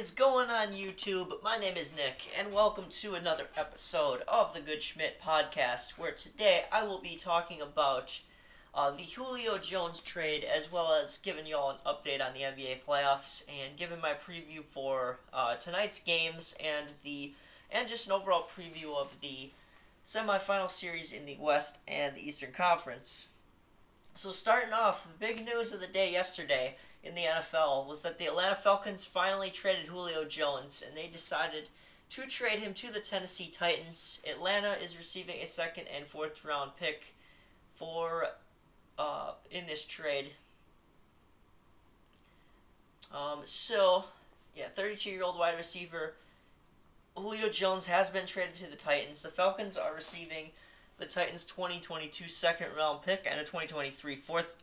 is going on YouTube? My name is Nick, and welcome to another episode of the Good Schmidt podcast, where today I will be talking about the Julio Jones trade, as well as giving you all an update on the NBA playoffs, and giving my preview for tonight's games, and just an overall preview of the semifinal series in the West and the Eastern Conference. So starting off, the big news of the day yesterday in the NFL was that the Atlanta Falcons finally traded Julio Jones, and they decided to trade him to the Tennessee Titans. Atlanta is receiving a second and fourth round pick for in this trade. 32-year-old wide receiver Julio Jones has been traded to the Titans. The Falcons are receiving the Titans' 2022 second round pick and a 2023 fourth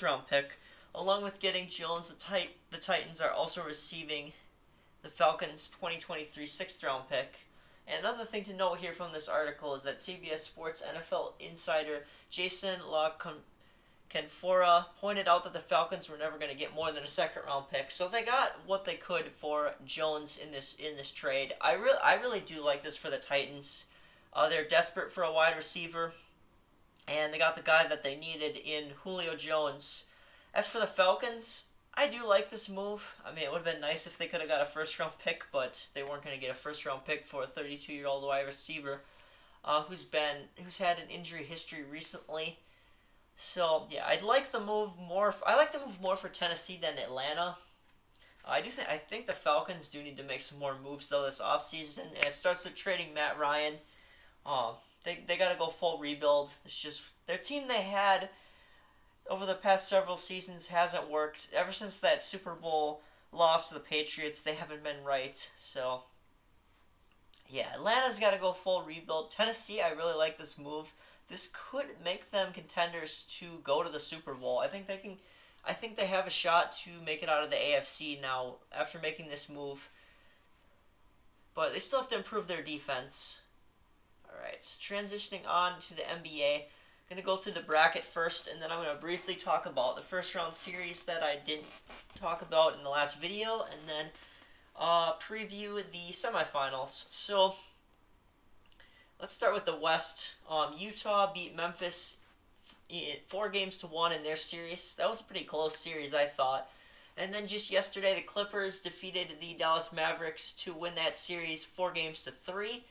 round pick. Along with getting Jones, the Titans are also receiving the Falcons' 2023 sixth round pick. And another thing to note here from this article is that CBS Sports NFL insider Jason La Canfora pointed out that the Falcons were never going to get more than a second round pick, so they got what they could for Jones in this trade. I really do like this for the Titans. They're desperate for a wide receiver, and they got the guy that they needed in Julio Jones. As for the Falcons, I do like this move. I mean, it would have been nice if they could have got a first-round pick, but they weren't going to get a first-round pick for a 32-year-old wide receiver who's had an injury history recently. So yeah, I like the move more for Tennessee than Atlanta. I think the Falcons do need to make some more moves though this offseason, and it starts with trading Matt Ryan. They got to go full rebuild. It's just their team they had over the past several seasons hasn't worked. Ever since that Super Bowl loss to the Patriots, they haven't been right. So, yeah, Atlanta's got to go full rebuild. Tennessee, I really like this move. This could make them contenders to go to the Super Bowl. I think they have a shot to make it out of the AFC now after making this move. But they still have to improve their defense. Alright, so transitioning on to the NBA. I'm going to go through the bracket first, and then I'm going to briefly talk about the first round series that I didn't talk about in the last video, and then preview the semifinals. So, let's start with the West. Utah beat Memphis 4-1 in their series. That was a pretty close series, I thought. And then just yesterday, the Clippers defeated the Dallas Mavericks to win that series 4-3.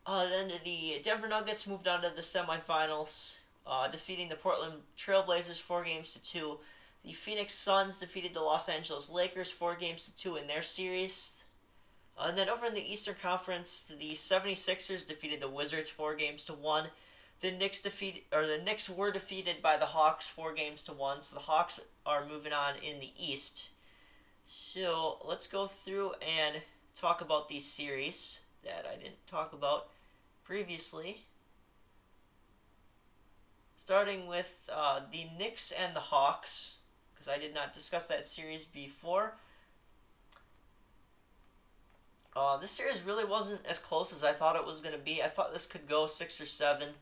Then the Denver Nuggets moved on to the semifinals, defeating the Portland Trailblazers 4-2. The Phoenix Suns defeated the Los Angeles Lakers 4-2 in their series. And then over in the Eastern Conference, the 76ers defeated the Wizards 4-1. The Knicks were defeated by the Hawks 4-1, so the Hawks are moving on in the East. So let's go through and talk about these series that I didn't talk about previously. Starting with the Knicks and the Hawks, because I did not discuss that series before. This series really wasn't as close as I thought it was going to be. I thought this could go 6 or 7,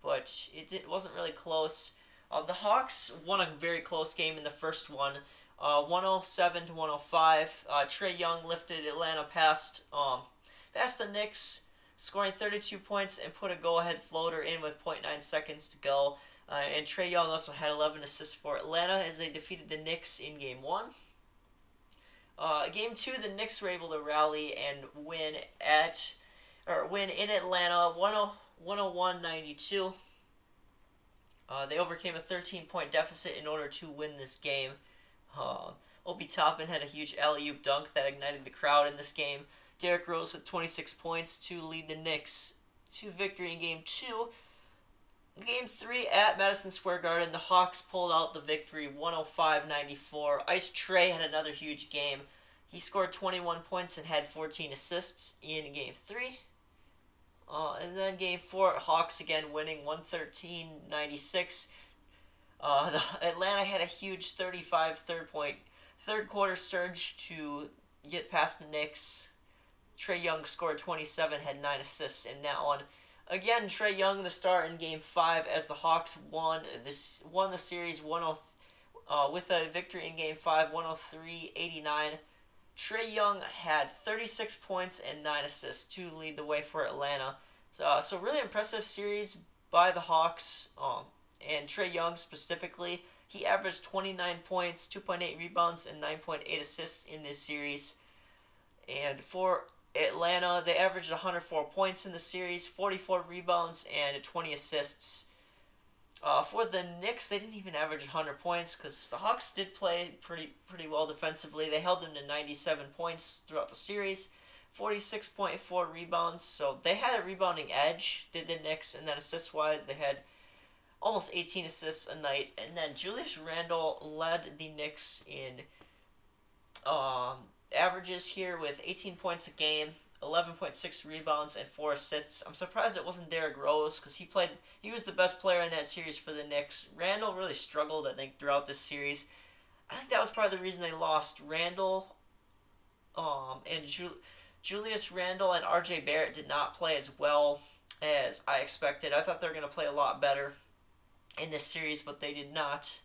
but it wasn't really close. The Hawks won a very close game in the first one, 107-105. Trae Young lifted Atlanta past the Knicks, scoring 32 points and put a go-ahead floater in with 0.9 seconds to go. And Trae Young also had 11 assists for Atlanta as they defeated the Knicks in Game 1. Game 2, the Knicks were able to rally and win in Atlanta, 101-92. They overcame a 13-point deficit in order to win this game. Obi Toppin had a huge alley-oop dunk that ignited the crowd in this game. Derrick Rose with 26 points to lead the Knicks to victory in Game 2. Game 3 at Madison Square Garden, the Hawks pulled out the victory 105-94. Ice Trae had another huge game. He scored 21 points and had 14 assists in Game 3. And then Game 4, Hawks again winning 113-96. Atlanta had a huge 35 third quarter surge to get past the Knicks. Trae Young scored 27, had 9 assists in that one. Again, Trae Young the star in Game 5 as the Hawks won the series with a victory in Game 5, 103-89. Trae Young had 36 points and 9 assists to lead the way for Atlanta. So really impressive series by the Hawks. And Trae Young specifically, he averaged 29 points, 2.8 rebounds, and 9.8 assists in this series. And for Atlanta, they averaged 104 points in the series, 44 rebounds, and 20 assists. For the Knicks, they didn't even average 100 points because the Hawks did play pretty well defensively. They held them to 97 points throughout the series, 46.4 rebounds. So they had a rebounding edge, did the Knicks, and then assist-wise, they had almost 18 assists a night. And then Julius Randle led the Knicks in averages here with 18 points a game, 11.6 rebounds, and 4 assists. I'm surprised it wasn't Derrick Rose because he was the best player in that series for the Knicks. Randle really struggled, I think, throughout this series. I think that was part of the reason they lost. Randle and Julius Randle and RJ Barrett did not play as well as I expected. I thought they were going to play a lot better in this series, but they did not.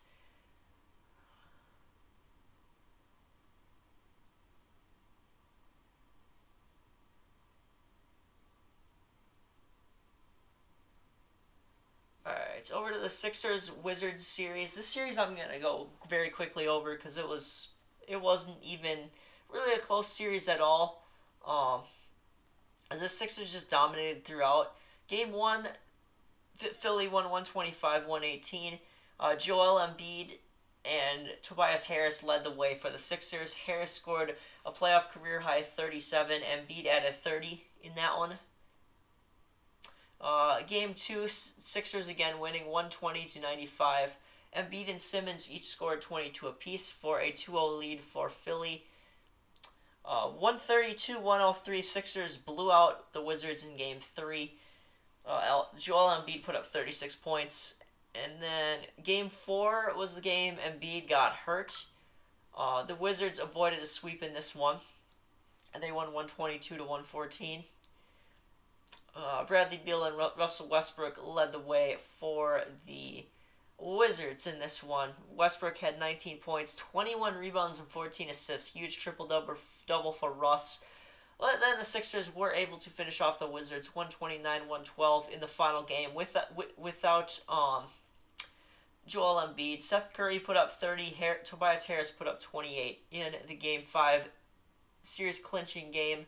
Alright, over to the Sixers-Wizards series. This series I'm going to go very quickly over because it wasn't even really a close series at all. The Sixers just dominated throughout. Game 1, Philly won 125-118. Joel Embiid and Tobias Harris led the way for the Sixers. Harris scored a playoff career-high 37. Embiid added 30 in that one. Game 2, Sixers again winning 120-95. Embiid and Simmons each scored 22 apiece for a 2-0 lead for Philly. 132-103, Sixers blew out the Wizards in Game 3. Joel Embiid put up 36 points. And then Game 4 was the game Embiid got hurt. The Wizards avoided a sweep in this one, and they won 122-114. Bradley Beal and Russell Westbrook led the way for the Wizards in this one. Westbrook had 19 points, 21 rebounds, and 14 assists. Huge triple-double for Russ. But then the Sixers were able to finish off the Wizards 129-112 in the final game without Joel Embiid. Seth Curry put up 30. Tobias Harris put up 28 in the Game 5 series-clinching game.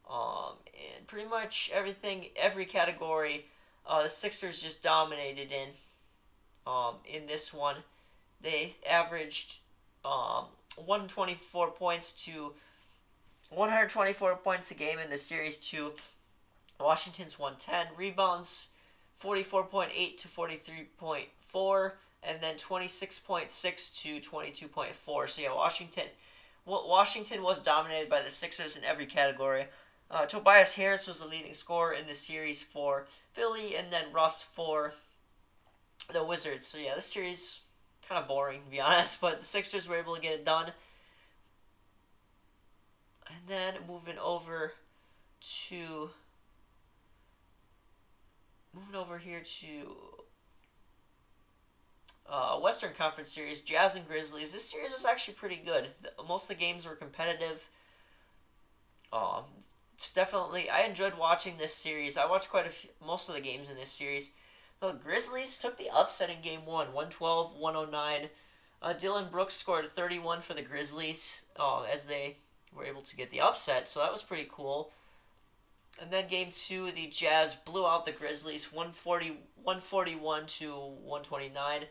And pretty much every category, the Sixers just dominated in this one. They averaged 124 points a game in the series to Washington's 110. Rebounds 44.8 to 43.4, and then 26.6 to 22.4. So yeah, Washington was dominated by the Sixers in every category. Tobias Harris was the leading scorer in the series for Philly, and then Russ for the Wizards. So yeah, this series kind of boring to be honest, but the Sixers were able to get it done. And then moving over here to Western Conference Series, Jazz and Grizzlies. This series was actually pretty good. Most of the games were competitive. It's definitely, I enjoyed watching this series. I watched most of the games in this series. The Grizzlies took the upset in Game 1, 112-109. Dylan Brooks scored 31 for the Grizzlies as they were able to get the upset, so that was pretty cool. And then Game 2, the Jazz blew out the Grizzlies 141-129.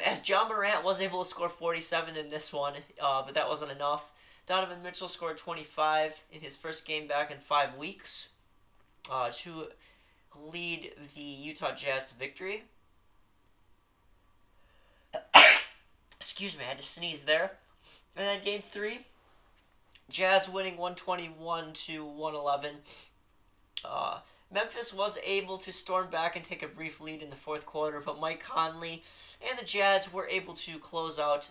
As John Morant was able to score 47 in this one, but that wasn't enough. Donovan Mitchell scored 25 in his first game back in 5 weeks to lead the Utah Jazz to victory. Excuse me, I had to sneeze there. And then Game 3, Jazz winning 121-111. Memphis was able to storm back and take a brief lead in the fourth quarter, but Mike Conley and the Jazz were able to close out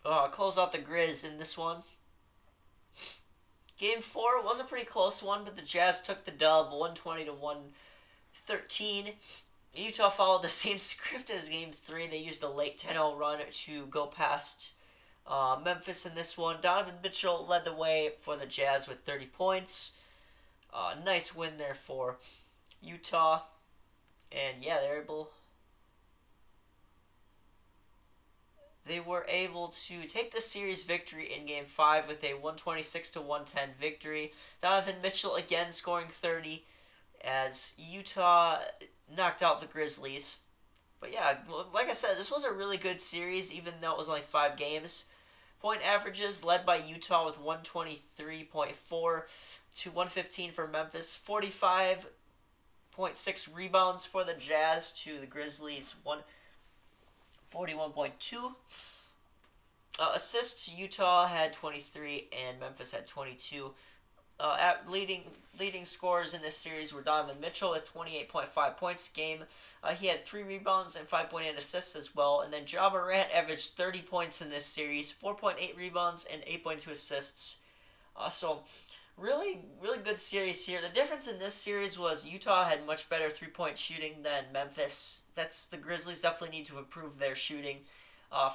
the Grizz in this one. Game 4 was a pretty close one, but the Jazz took the dub 120-113. Utah followed the same script as Game 3. They used a late 10-0 run to go past Memphis in this one. Donovan Mitchell led the way for the Jazz with 30 points. Nice win there for Utah. And yeah, they were able to take the series victory in Game 5 with a 126-110 victory. Donovan Mitchell again scoring 30 as Utah knocked out the Grizzlies. But yeah, like I said, this was a really good series, even though it was only 5 games. Point averages led by Utah with 123.4 to 115 for Memphis. 45.6 rebounds for the Jazz to the Grizzlies 141.2. Assists, Utah had 23 and Memphis had 22. Leading scorers in this series were Donovan Mitchell at 28.5 points a game. He had 3 rebounds and 5.8 assists as well. And then Ja Morant averaged 30 points in this series, 4.8 rebounds and 8.2 assists. So really good series here. The difference in this series was Utah had much better 3-point shooting than Memphis. The Grizzlies definitely need to improve their shooting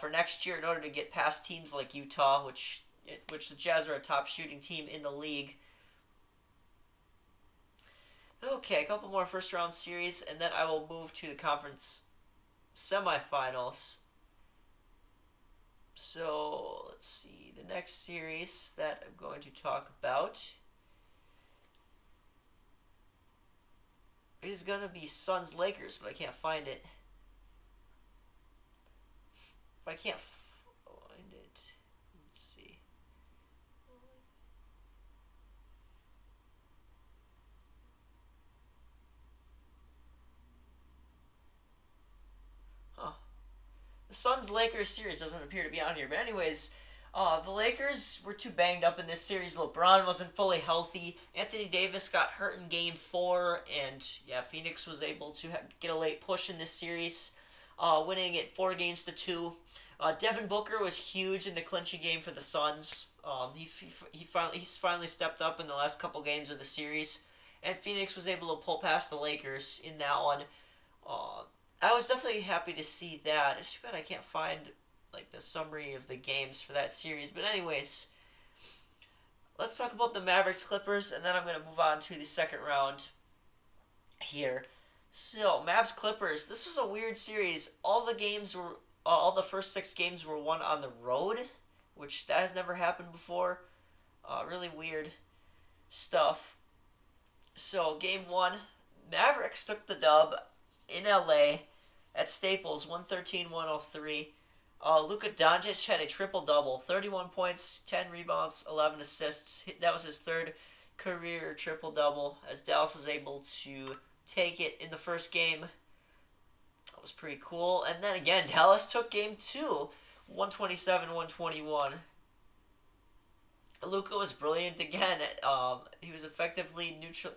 for next year in order to get past teams like Utah, which the Jazz are a top shooting team in the league. Okay, a couple more first round series, and then I will move to the conference semifinals. So let's see, the next series that I'm going to talk about is going to be Suns-Lakers, but I can't find it. If I can't find it, let's see. Huh. The Suns-Lakers series doesn't appear to be on here, but anyways, the Lakers were too banged up in this series. LeBron wasn't fully healthy. Anthony Davis got hurt in Game 4, and yeah, Phoenix was able to get a late push in this series, winning it 4-2. Devin Booker was huge in the clinching game for the Suns. He's finally stepped up in the last couple games of the series, and Phoenix was able to pull past the Lakers in that one. I was definitely happy to see that. It's too bad I can't find like the summary of the games for that series. But anyways, let's talk about the Mavericks Clippers, and then I'm going to move on to the second round here. So Mavs Clippers, this was a weird series. All the first 6 games were won on the road, which that has never happened before. Really weird stuff. So Game 1, Mavericks took the dub in LA at Staples, 113-103. Luka Doncic had a triple-double, 31 points, 10 rebounds, 11 assists. That was his 3rd career triple-double, as Dallas was able to take it in the first game. That was pretty cool. And then again, Dallas took Game 2, 127-121. Luka was brilliant again. He was effectively neutral.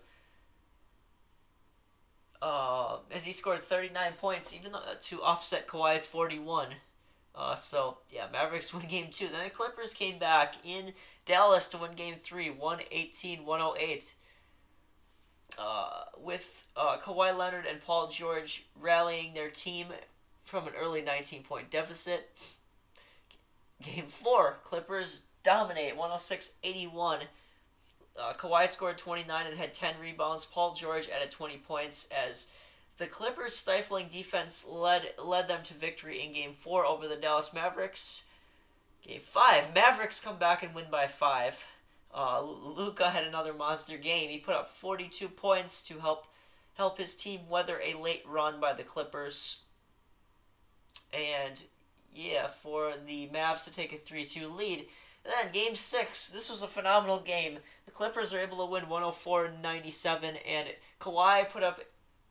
As he scored 39 points, even though to offset Kawhi's 41. So, yeah, Mavericks win Game 2. Then the Clippers came back in Dallas to win Game 3, 118-108. With Kawhi Leonard and Paul George rallying their team from an early 19-point deficit. Game 4, Clippers dominate, 106-81. Kawhi scored 29 and had 10 rebounds. Paul George added 20 points as the Clippers' stifling defense led them to victory in Game 4 over the Dallas Mavericks. Game 5, Mavericks come back and win by 5. Luka had another monster game. He put up 42 points to help his team weather a late run by the Clippers. And yeah, for the Mavs to take a 3-2 lead. And then Game 6, this was a phenomenal game. The Clippers are able to win 104-97, and Kawhi put up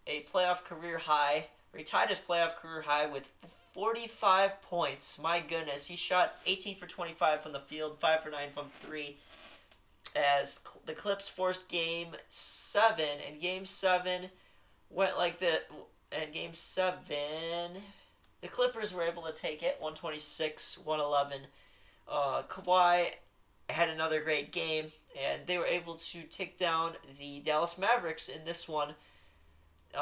a playoff career high, or he tied his playoff career high with 45 points. My goodness, he shot 18 for 25 from the field, 5 for 9 from 3, as the Clips forced Game 7, and Game 7 went like that, and Game 7, the Clippers were able to take it, 126-111. Kawhi had another great game, and they were able to take down the Dallas Mavericks in this one.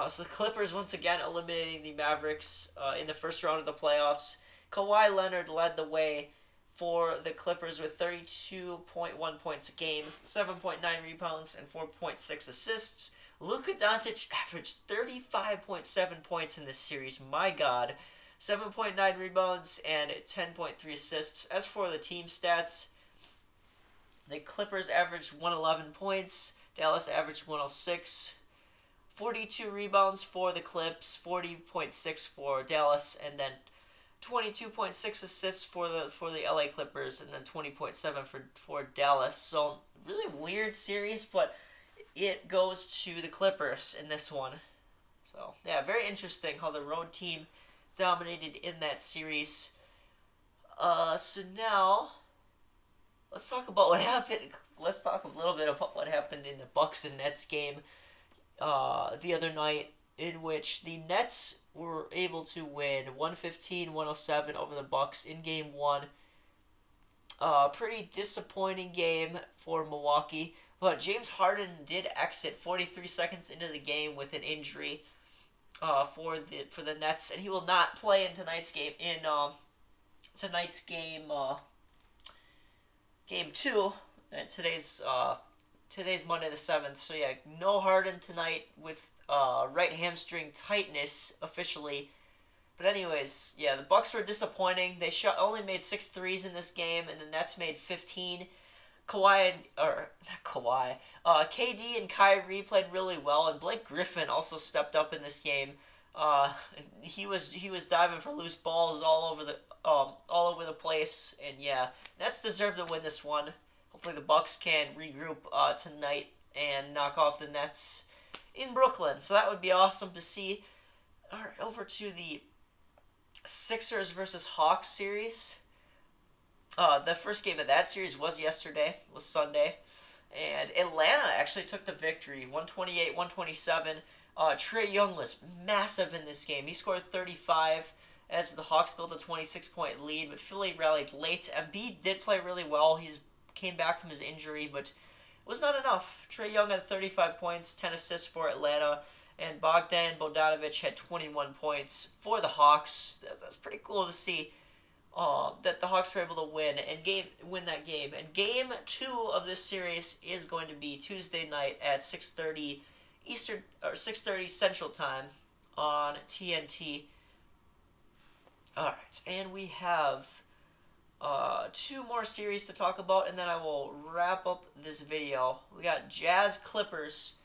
So the Clippers once again eliminating the Mavericks in the first round of the playoffs. Kawhi Leonard led the way for the Clippers with 32.1 points a game, 7.9 rebounds, and 4.6 assists. Luka Doncic averaged 35.7 points in this series. My God. 7.9 rebounds and 10.3 assists. As for the team stats, the Clippers averaged 111 points. Dallas averaged 106. 42 rebounds for the Clips, 40.6 for Dallas, and then 22.6 assists for the LA Clippers, and then 20.7 for Dallas. So really weird series, but it goes to the Clippers in this one. So yeah, very interesting how the road team dominated in that series. So now let's talk about what happened. Let's talk a little bit about what happened in the Bucks and Nets game the other night, in which the Nets were able to win 115-107 over the Bucks in Game 1. Pretty disappointing game for Milwaukee, but James Harden did exit 43 seconds into the game with an injury for the Nets, and he will not play in tonight's game. Game 2, and today's Monday the 7th. So yeah, no Harden tonight with right hamstring tightness officially. But anyways, yeah, the Bucks were disappointing. They only made 6 threes in this game, and the Nets made 15. KD and Kyrie played really well, and Blake Griffin also stepped up in this game. He was diving for loose balls all over the place, and yeah, Nets deserve to win this one. Hopefully the Bucks can regroup tonight and knock off the Nets in Brooklyn. So that would be awesome to see. All right, over to the Sixers versus Hawks series. The first game of that series was Sunday. And Atlanta actually took the victory, 128-127. Trae Young was massive in this game. He scored 35 as the Hawks built a 26-point lead, but Philly rallied late. Embiid did play really well. He came back from his injury, but it was not enough. Trae Young had 35 points, 10 assists for Atlanta, and Bogdan Bogdanovic had 21 points for the Hawks. That's pretty cool to see that the Hawks were able to win that game. And Game 2 of this series is going to be Tuesday night at 6:30 Eastern or 6:30 Central Time on TNT. All right, and we have 2 more series to talk about, and then I will wrap up this video. We got Jazz Clippers.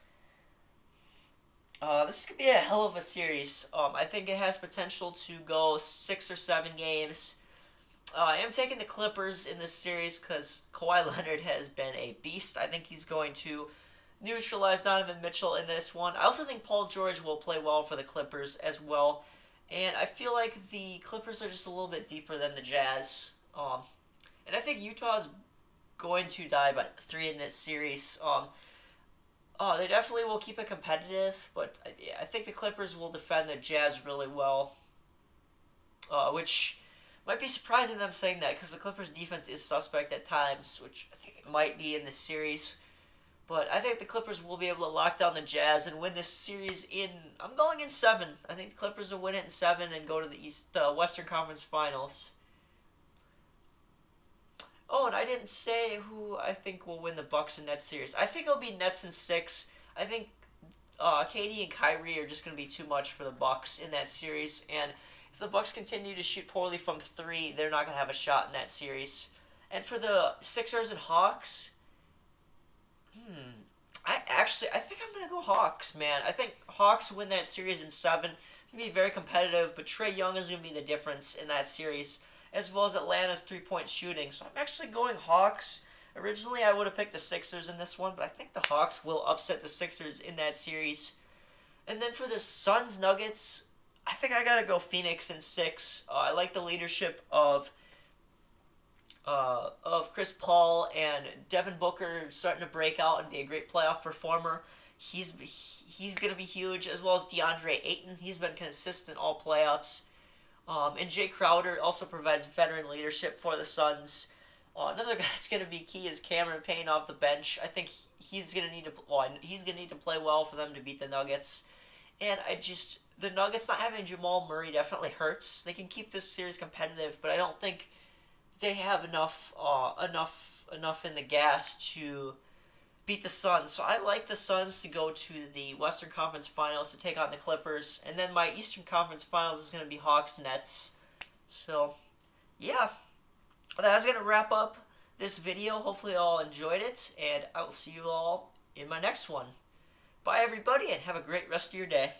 This could be a hell of a series. I think it has potential to go 6 or 7 games. I am taking the Clippers in this series because Kawhi Leonard has been a beast. I think he's going to neutralize Donovan Mitchell in this one. I also think Paul George will play well for the Clippers as well. And I feel like the Clippers are just a little bit deeper than the Jazz. And I think Utah's going to die by 3 in this series. They definitely will keep it competitive, but I think the Clippers will defend the Jazz really well. Which might be surprising them saying that, because the Clippers' defense is suspect at times, which I think it might be in this series. But I think the Clippers will be able to lock down the Jazz and win this series I'm going in 7. I think the Clippers will win it in 7 and go to the Western Conference Finals. Oh, and I didn't say who I think will win the Bucks and Nets series. I think it'll be Nets in 6. I think KD and Kyrie are just going to be too much for the Bucks in that series. And if the Bucks continue to shoot poorly from 3, they're not going to have a shot in that series. And for the Sixers and Hawks, I think I'm going to go Hawks, man. I think Hawks win that series in 7. It's going to be very competitive, but Trae Young is going to be the difference in that series, as well as Atlanta's 3-point shooting. So I'm actually going Hawks. Originally, I would have picked the Sixers in this one, but I think the Hawks will upset the Sixers in that series. And then for the Suns-Nuggets, I think I got to go Phoenix in 6. I like the leadership of Chris Paul, and Devin Booker is starting to break out and be a great playoff performer. He's going to be huge, as well as DeAndre Ayton. He's been consistent all playoffs. And Jay Crowder also provides veteran leadership for the Suns. Another guy that's going to be key is Cameron Payne off the bench. I think he's going to need to play well for them to beat the Nuggets. And the Nuggets not having Jamal Murray definitely hurts. They can keep this series competitive, but I don't think they have enough in the gas to beat the Suns. So I like the Suns to go to the Western Conference Finals to take on the Clippers, and then my Eastern Conference Finals is going to be Hawks Nets. So yeah, that's going to wrap up this video. Hopefully you all enjoyed it, and I will see you all in my next one. Bye everybody, and have a great rest of your day.